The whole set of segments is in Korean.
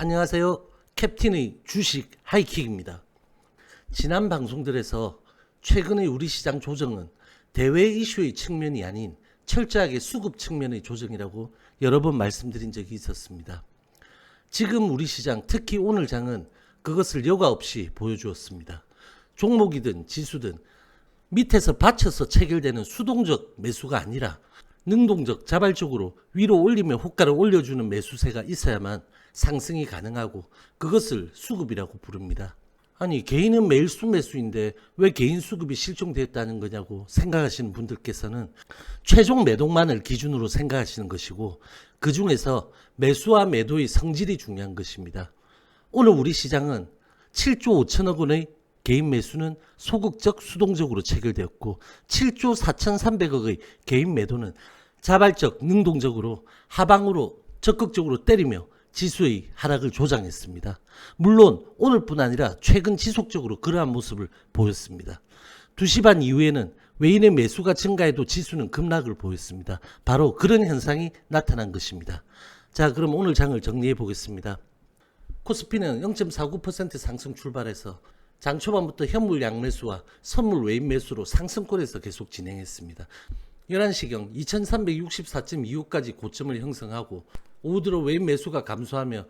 안녕하세요. 캡틴의 주식 하이킥입니다. 지난 방송들에서 최근의 우리 시장 조정은 대외 이슈의 측면이 아닌 철저하게 수급 측면의 조정이라고 여러 번 말씀드린 적이 있었습니다. 지금 우리 시장, 특히 오늘 장은 그것을 여과 없이 보여주었습니다. 종목이든 지수든 밑에서 받쳐서 체결되는 수동적 매수가 아니라 능동적, 자발적으로 위로 올리며 호가를 올려주는 매수세가 있어야만 상승이 가능하고 그것을 수급이라고 부릅니다. 아니, 개인은 매일 순매수인데 왜 개인 수급이 실종되었다는 거냐고 생각하시는 분들께서는 최종 매도만을 기준으로 생각하시는 것이고, 그 중에서 매수와 매도의 성질이 중요한 것입니다. 오늘 우리 시장은 7조 5천억 원의 개인 매수는 소극적, 수동적으로 체결되었고 7조 4,300억의 개인 매도는 자발적, 능동적으로 하방으로 적극적으로 때리며 지수의 하락을 조장했습니다. 물론 오늘뿐 아니라 최근 지속적으로 그러한 모습을 보였습니다. 2시 반 이후에는 외인의 매수가 증가해도 지수는 급락을 보였습니다. 바로 그런 현상이 나타난 것입니다. 자, 그럼 오늘 장을 정리해 보겠습니다. 코스피는 0.49% 상승 출발해서 장 초반부터 현물 양매수와 선물 외인 매수로 상승권에서 계속 진행했습니다. 11시경 2364.25까지 고점을 형성하고 오후 들어 외인 매수가 감소하며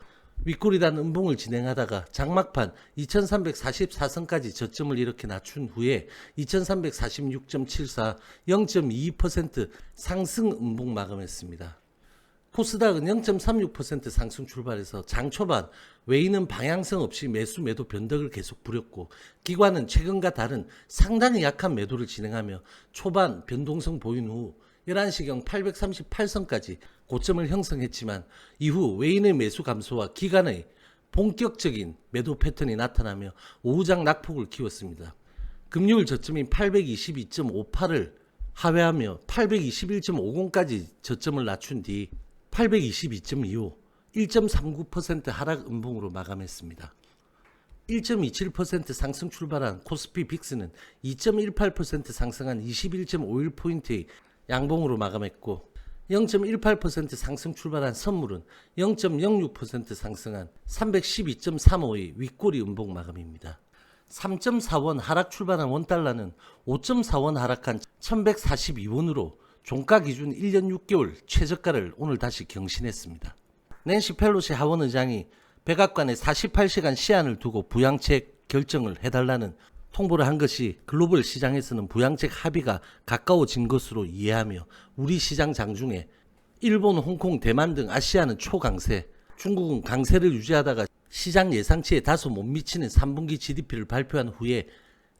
윗꼬리단 음봉을 진행하다가 장막판 2344선까지 저점을 이렇게 낮춘 후에 2346.74 0.22% 상승 음봉 마감했습니다. 코스닥은 0.36% 상승 출발해서 장 초반 외인은 방향성 없이 매수 매도 변덕을 계속 부렸고, 기관은 최근과 다른 상당히 약한 매도를 진행하며 초반 변동성 보인 후 11시경 838선까지 고점을 형성했지만 이후 외인의 매수 감소와 기관의 본격적인 매도 패턴이 나타나며 오후장 낙폭을 키웠습니다. 금요일 저점인 822.58을 하회하며 821.50까지 저점을 낮춘 뒤 822.25, 1.39% 하락 음봉으로 마감했습니다. 1.27% 상승 출발한 코스피 빅스는 2.18% 상승한 21.51포인트의 양봉으로 마감했고, 0.18% 상승 출발한 선물은 0.06% 상승한 312.35의 윗꼬리 음봉 마감입니다. 3.4원 하락 출발한 원달러는 5.4원 하락한 1142원으로 종가 기준 1년 6개월 최저가를 오늘 다시 경신했습니다. 낸시 펠로시 하원의장이 백악관에 48시간 시한을 두고 부양책 결정을 해달라는 통보를 한 것이 글로벌 시장에서는 부양책 합의가 가까워진 것으로 이해하며 우리 시장 장중에 일본, 홍콩, 대만 등 아시아는 초강세, 중국은 강세를 유지하다가 시장 예상치에 다소 못 미치는 3분기 GDP를 발표한 후에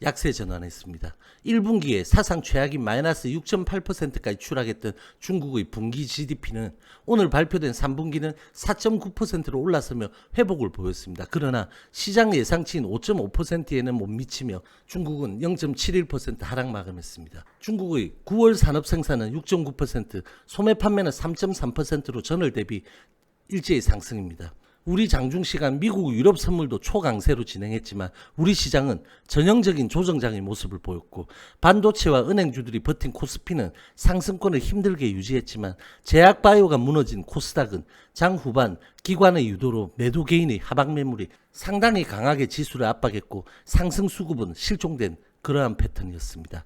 약세 전환했습니다. 1분기에 사상 최악인 마이너스 6.8%까지 추락했던 중국의 분기 GDP는 오늘 발표된 3분기는 4.9%로 올라서며 회복을 보였습니다. 그러나 시장 예상치인 5.5%에는 못 미치며 중국은 0.71% 하락 마감했습니다. 중국의 9월 산업 생산은 6.9%, 소매 판매는 3.3%로 전월 대비 일제히 상승입니다. 우리 장중시간 미국 유럽 선물도 초강세로 진행했지만 우리 시장은 전형적인 조정장의 모습을 보였고, 반도체와 은행주들이 버틴 코스피는 상승권을 힘들게 유지했지만 제약바이오가 무너진 코스닥은 장 후반 기관의 유도로 매도 개인의 하방 매물이 상당히 강하게 지수를 압박했고 상승 수급은 실종된 그러한 패턴이었습니다.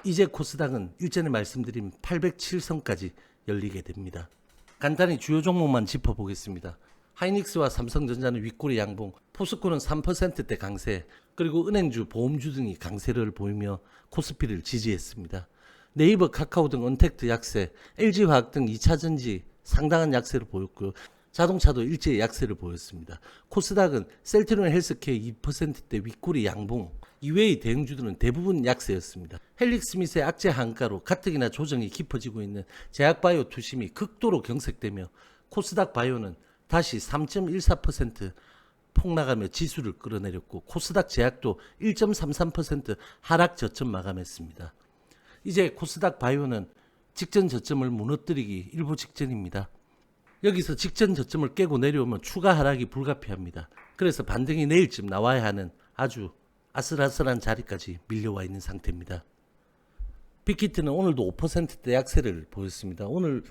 이제 코스닥은 일전에 말씀드린 807선까지 열리게 됩니다. 간단히 주요 종목만 짚어보겠습니다. 하이닉스와 삼성전자는 윗꼬리 양봉, 포스코는 3%대 강세, 그리고 은행주, 보험주 등이 강세를 보이며 코스피를 지지했습니다. 네이버, 카카오 등 언택트 약세, LG화학 등 2차전지 상당한 약세를 보였고요. 자동차도 일제히 약세를 보였습니다. 코스닥은 셀트리온 헬스케어 2%대 윗꼬리 양봉, 이외의 대형주들은 대부분 약세였습니다. 헬릭스미스의 악재 한가로 가뜩이나 조정이 깊어지고 있는 제약바이오 투심이 극도로 경색되며 코스닥 바이오는 다시 3.14% 폭락하며 지수를 끌어내렸고, 코스닥 제약도 1.33% 하락 저점 마감했습니다. 이제 코스닥 바이오는 직전 저점을 무너뜨리기 일보 직전입니다. 여기서 직전 저점을 깨고 내려오면 추가 하락이 불가피합니다. 그래서 반등이 내일쯤 나와야 하는 아주 아슬아슬한 자리까지 밀려와 있는 상태입니다. 빅히트는 오늘도 5%대 약세를 보였습니다. 오늘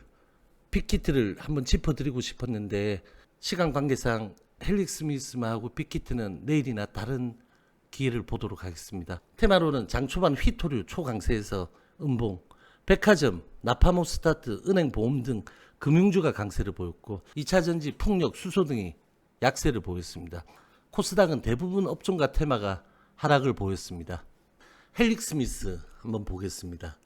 빅히트를 한번 짚어드리고 싶었는데 시간 관계상 헬릭스미스하고 빅히트는 내일이나 다른 기회를 보도록 하겠습니다. 테마로는 장 초반 휘토류 초강세에서 음봉, 백화점, 나파모스타트, 은행 보험 등 금융주가 강세를 보였고 2차전지, 풍력, 수소 등이 약세를 보였습니다. 코스닥은 대부분 업종과 테마가 하락을 보였습니다. 헬릭스미스 한번 보겠습니다.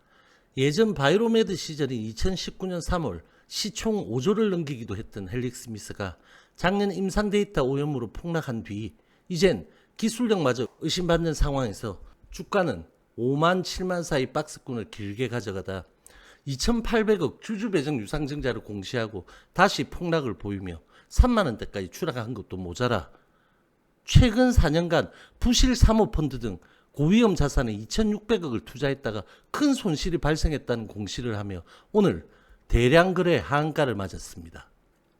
예전 바이로메드 시절인 2019년 3월 시총 5조를 넘기기도 했던 헬릭스미스가 작년 임상 데이터 오염으로 폭락한 뒤 이젠 기술력마저 의심받는 상황에서 주가는 5만 7만 사이 박스권을 길게 가져가다 2,800억 주주 배정 유상증자를 공시하고 다시 폭락을 보이며 3만원대까지 추락한 것도 모자라 최근 4년간 부실 사모펀드 등 고위험 자산에 2,600억을 투자했다가 큰 손실이 발생했다는 공시를 하며 오늘 대량 거래 하한가를 맞았습니다.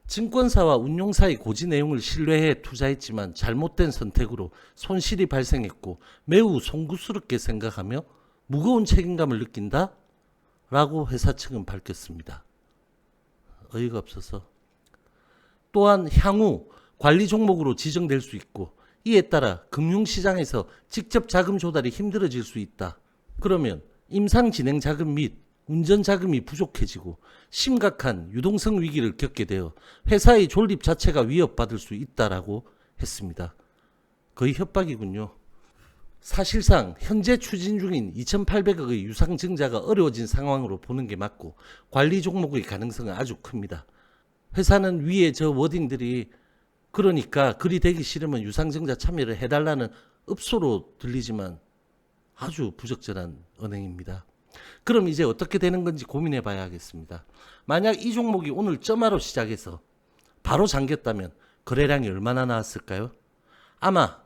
증권사와 운용사의 고지 내용을 신뢰해 투자했지만 잘못된 선택으로 손실이 발생했고 매우 송구스럽게 생각하며 무거운 책임감을 느낀다? 라고 회사 측은 밝혔습니다. 어이가 없어서. 또한 향후 관리 종목으로 지정될 수 있고 이에 따라 금융시장에서 직접 자금 조달이 힘들어질 수 있다. 그러면 임상 진행 자금 및 운전 자금이 부족해지고 심각한 유동성 위기를 겪게 되어 회사의 존립 자체가 위협받을 수 있다라고 했습니다. 거의 협박이군요. 사실상 현재 추진 중인 2,800억의 유상증자가 어려워진 상황으로 보는 게 맞고 관리 종목의 가능성은 아주 큽니다. 회사는 위에 저 워딩들이 그러니까 그리 되기 싫으면 유상증자 참여를 해달라는 읍소로 들리지만 아주 부적절한 언행입니다. 그럼 이제 어떻게 되는 건지 고민해 봐야 하겠습니다. 만약 이 종목이 오늘 점화로 시작해서 바로 잠겼다면 거래량이 얼마나 나왔을까요? 아마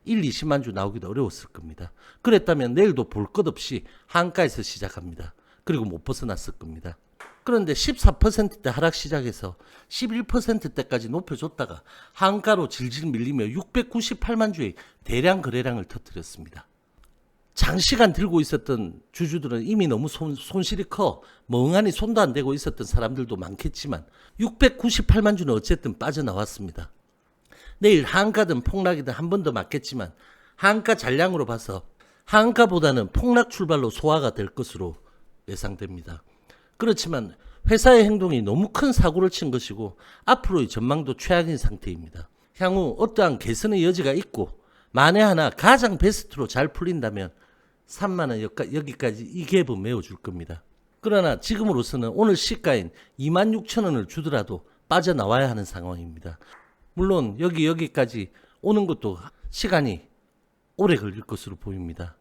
1, 20만 주 나오기도 어려웠을 겁니다. 그랬다면 내일도 볼 것 없이 한가에서 시작합니다. 그리고 못 벗어났을 겁니다. 그런데 14%대 하락 시작해서 11%대까지 높여줬다가 한가로 질질 밀리며 698만 주의 대량 거래량을 터뜨렸습니다. 장시간 들고 있었던 주주들은 이미 너무 손실이 커 멍하니 손도 안 대고 있었던 사람들도 많겠지만 698만 주는 어쨌든 빠져나왔습니다. 내일 한가든 폭락이든 한 번 더 맞겠지만 한가 잔량으로 봐서 한가보다는 폭락 출발로 소화가 될 것으로 예상됩니다. 그렇지만 회사의 행동이 너무 큰 사고를 친 것이고 앞으로의 전망도 최악인 상태입니다. 향후 어떠한 개선의 여지가 있고 만에 하나 가장 베스트로 잘 풀린다면 3만원 여기까지 이 갭은 메워줄 겁니다. 그러나 지금으로서는 오늘 시가인 26,000원을 주더라도 빠져나와야 하는 상황입니다. 물론 여기까지 오는 것도 시간이 오래 걸릴 것으로 보입니다.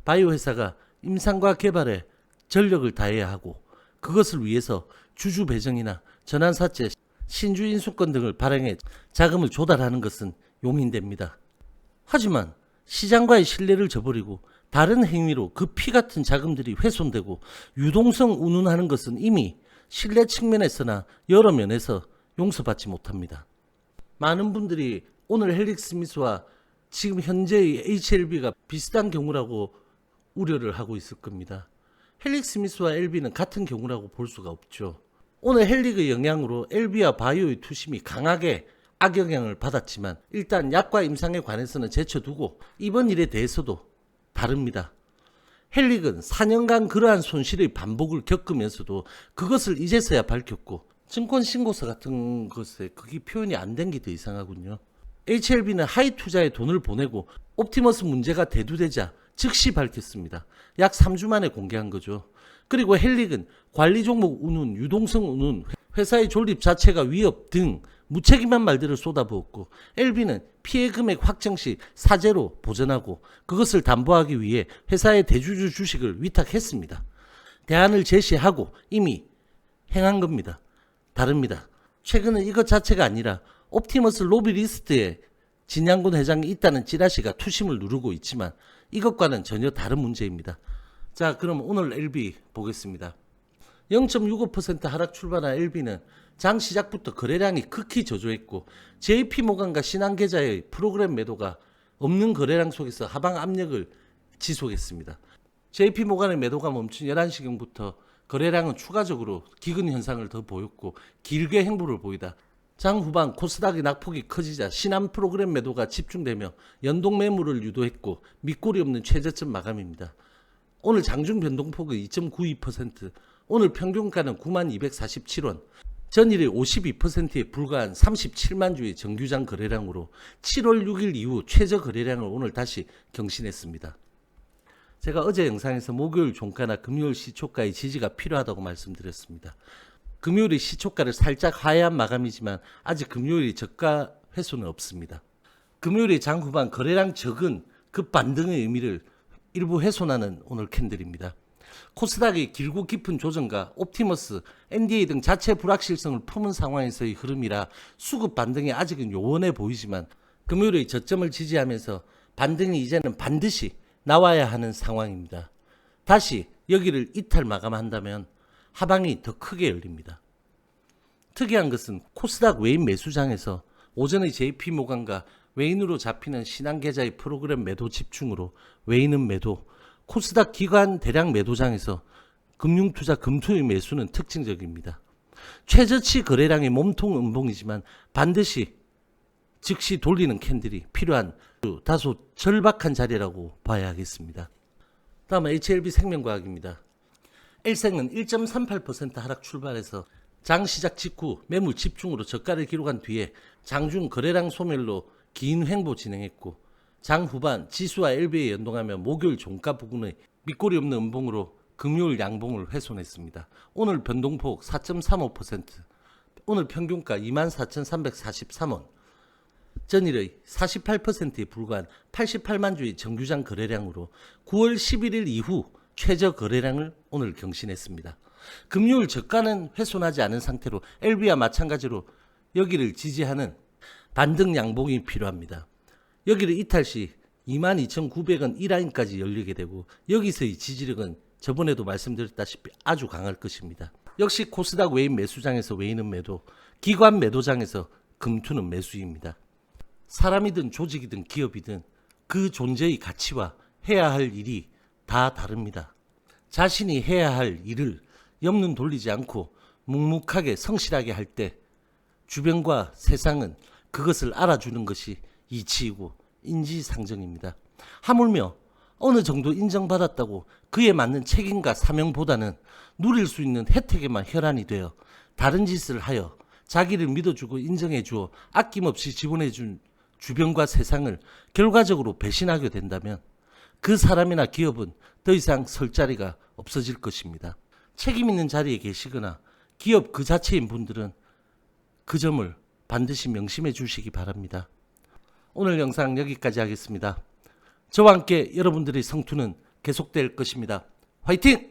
바이오 회사가 임상과 개발에 전력을 다해야 하고 그것을 위해서 주주 배정이나 전환사채, 신주 인수권 등을 발행해 자금을 조달하는 것은 용인됩니다. 하지만 시장과의 신뢰를 저버리고 다른 행위로 그 피 같은 자금들이 훼손되고 유동성 운운하는 것은 이미 신뢰 측면에서나 여러 면에서 용서받지 못합니다. 많은 분들이 오늘 헬릭스미스와 지금 현재의 HLB가 비슷한 경우라고 우려를 하고 있을 겁니다. 헬릭스미스와 LB는 같은 경우라고 볼 수가 없죠. 오늘 헬릭의 영향으로 LB와 바이오의 투심이 강하게 악영향을 받았지만 일단 약과 임상에 관해서는 제쳐두고 이번 일에 대해서도 다릅니다. 헬릭은 4년간 그러한 손실의 반복을 겪으면서도 그것을 이제서야 밝혔고 증권 신고서 같은 것에 그게 표현이 안 된 게 더 이상하군요. HLB는 하이 투자에 돈을 보내고 옵티머스 문제가 대두되자 즉시 밝혔습니다. 약 3주 만에 공개한 거죠. 그리고 헬릭은 관리 종목 운운, 유동성 운운, 회사의 존립 자체가 위협 등 무책임한 말들을 쏟아부었고 LB는 피해 금액 확정 시 사재로 보전하고 그것을 담보하기 위해 회사의 대주주 주식을 위탁했습니다. 대안을 제시하고 이미 행한 겁니다. 다릅니다. 최근은 이것 자체가 아니라 옵티머스 로비 리스트에 진양군 회장이 있다는 찌라시가 투심을 누르고 있지만 이것과는 전혀 다른 문제입니다. 자, 그럼 오늘 LB 보겠습니다. 0.65% 하락 출발한 LB는 장 시작부터 거래량이 극히 저조했고 JP모간과 신한계좌의 프로그램 매도가 없는 거래량 속에서 하방 압력을 지속했습니다. JP모간의 매도가 멈춘 11시경부터 거래량은 추가적으로 기근 현상을 더 보였고 길게 행보를 보이다 장 후반 코스닥의 낙폭이 커지자 신한 프로그램 매도가 집중되며 연동 매물을 유도했고 밑골이 없는 최저점 마감입니다. 오늘 장중 변동폭은 2.92%, 오늘 평균가는 9247원, 전일의 52%에 불과한 37만 주의 정규장 거래량으로 7월 6일 이후 최저 거래량을 오늘 다시 경신했습니다. 제가 어제 영상에서 목요일 종가나 금요일 시초가의 지지가 필요하다고 말씀드렸습니다. 금요일의 시초가를 살짝 하회한 마감이지만 아직 금요일의 저가 훼손은 없습니다. 금요일의 장 후반 거래량 적은 급반등의 의미를 일부 훼손하는 오늘 캔들입니다. 코스닥의 길고 깊은 조정과 옵티머스, NDA 등 자체 불확실성을 품은 상황에서의 흐름이라 수급 반등이 아직은 요원해 보이지만 금요일의 저점을 지지하면서 반등이 이제는 반드시 나와야 하는 상황입니다. 다시 여기를 이탈 마감한다면 하방이 더 크게 열립니다. 특이한 것은 코스닥 외인 매수장에서 오전의 JP모간과 외인으로 잡히는 신한계좌의 프로그램 매도 집중으로 외인은 매도, 코스닥 기관 대량 매도장에서 금융투자 금투의 매수는 특징적입니다. 최저치 거래량의 몸통 음봉이지만 반드시 즉시 돌리는 캔들이 필요한 다소 절박한 자리라고 봐야 하겠습니다. 다음은 HLB 생명과학입니다. L생은 1.38% 하락 출발해서 장 시작 직후 매물 집중으로 저가를 기록한 뒤에 장중 거래량 소멸로 긴 횡보 진행했고 장 후반 지수와 LB에 연동하며 목요일 종가 부근의 밑골이 없는 음봉으로 금요일 양봉을 훼손했습니다. 오늘 변동폭 4.35%, 오늘 평균가 24,343원, 전일의 48%에 불과한 88만 주의 정규장 거래량으로 9월 11일 이후 최저 거래량을 오늘 경신했습니다. 금요일 저가는 훼손하지 않은 상태로 LB와 마찬가지로 여기를 지지하는 반등 양봉이 필요합니다. 여기를 이탈 시 22,900원 이 라인까지 열리게 되고 여기서의 지지력은 저번에도 말씀드렸다시피 아주 강할 것입니다. 역시 코스닥 외인 매수장에서 외인은 매도, 기관 매도장에서 금투는 매수입니다. 사람이든 조직이든 기업이든 그 존재의 가치와 해야 할 일이 다 다릅니다. 자신이 해야 할 일을 옆눈 돌리지 않고 묵묵하게 성실하게 할 때 주변과 세상은 그것을 알아주는 것이 이치이고 인지상정입니다. 하물며 어느 정도 인정받았다고 그에 맞는 책임과 사명보다는 누릴 수 있는 혜택에만 혈안이 되어 다른 짓을 하여 자기를 믿어주고 인정해주어 아낌없이 지원해준 주변과 세상을 결과적으로 배신하게 된다면 그 사람이나 기업은 더 이상 설 자리가 없어질 것입니다. 책임 있는 자리에 계시거나 기업 그 자체인 분들은 그 점을 반드시 명심해 주시기 바랍니다. 오늘 영상 여기까지 하겠습니다. 저와 함께 여러분들의 성투는 계속될 것입니다. 화이팅!